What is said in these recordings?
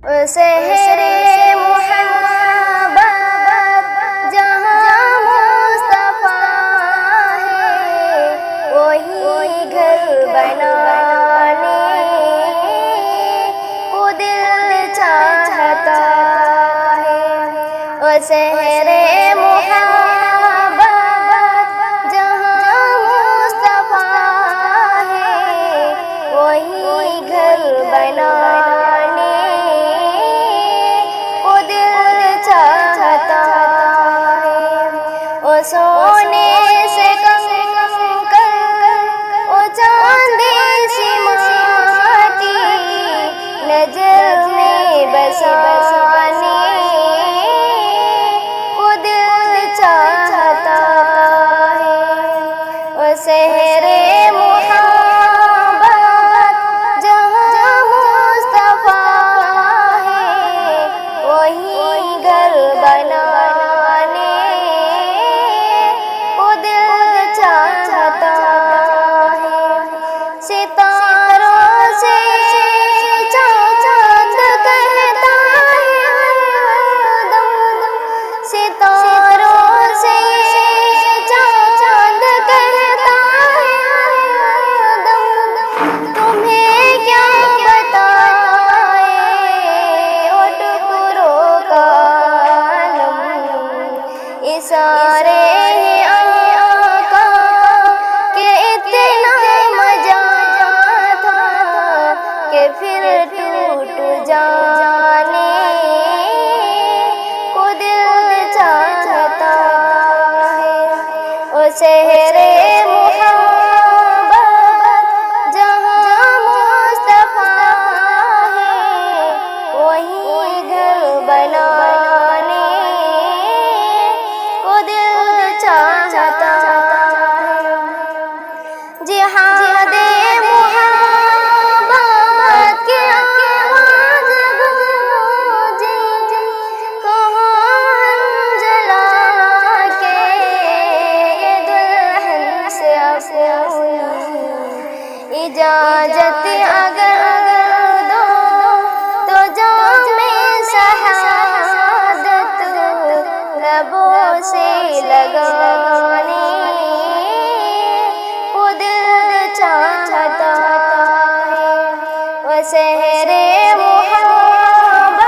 شہر محبت جہاں مصطفیٰ ہے، وہی گھر بنانے کو دل چاہتا ہے۔ شہر محبت جہاں مصطفیٰ ہے، وہی گھر بنانے کو دل چاہتا ہے۔ او سونے سے کنکر، او چاندی سی ماٹی، نجر میں بسانے کو دل چاہتا ہے۔ او شہر محبت جہاں مصطفیٰ ہے، وہی گھر بنانے کو دل چاہتا ہے۔ ستاروں سے چاند کہتا ہے ہر دم، ستاروں سے چاند کہتا ہے ہر دم، تمہیں کیا بتائے او ٹکڑوں کا عالم، اشارے ہیں آقا کہ اتنا مزہ تھا کہ پھر ٹوٹ جانے کو دل چاہتا ہے۔ او شہر محبت جہاں مصطفیٰ ہے، وہی گھر بنانے کو دل چاہتا ہے۔ جہاد محبت کی آواز گونجی، کہاں جلا کے یہ دلہن سے اپنی، اجازت اگر دو تو جام شہادت لبوں سے لگانے کو دل چاہتا ہے۔ وہ شہر محبت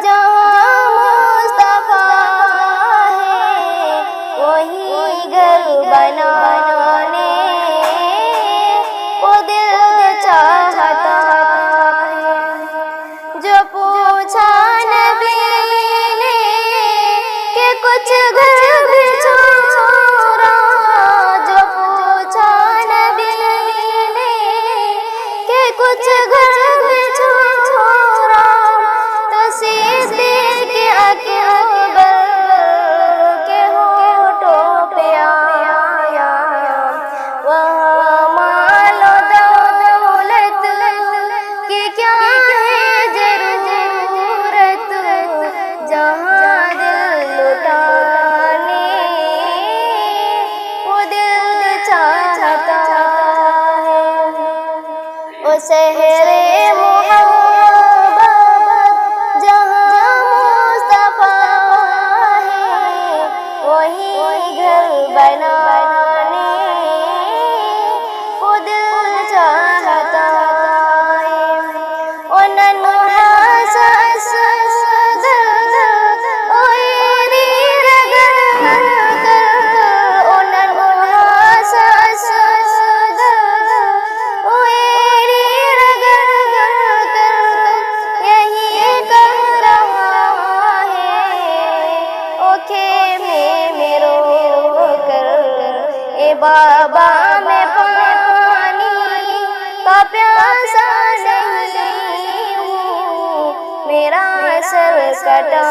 جہاں مصطفیٰ ہے، وہی گھر بنانے کو دل چاہتا ہے۔ جو پوچھا نبی نے کہ کچھ گھر بھی چھوڑا، جو پوچھا نبی نے کہ کچھ گھر بھی چھوڑا، تو صدیق اکبر کے ہونٹوں پہ آیا، وہاں مال و دولت کی کیا ہے ضرورت، جہاں دل لٹانے کو دل چاہتا ہے۔ او شہر محبت جہاں مصطفیٰ ہے، وہی گھر بنانے کو دل چاہتا ہے۔ او ننھا سا صدر، او ایری رگڑ کر، او ننھا سا صدر، او ایری رگڑ کر یہی کہہ رہا ہے، او خیمے میں رو کر اے بابا میں پانی کا پیاسا نہیں ہوں، میرا سر کٹا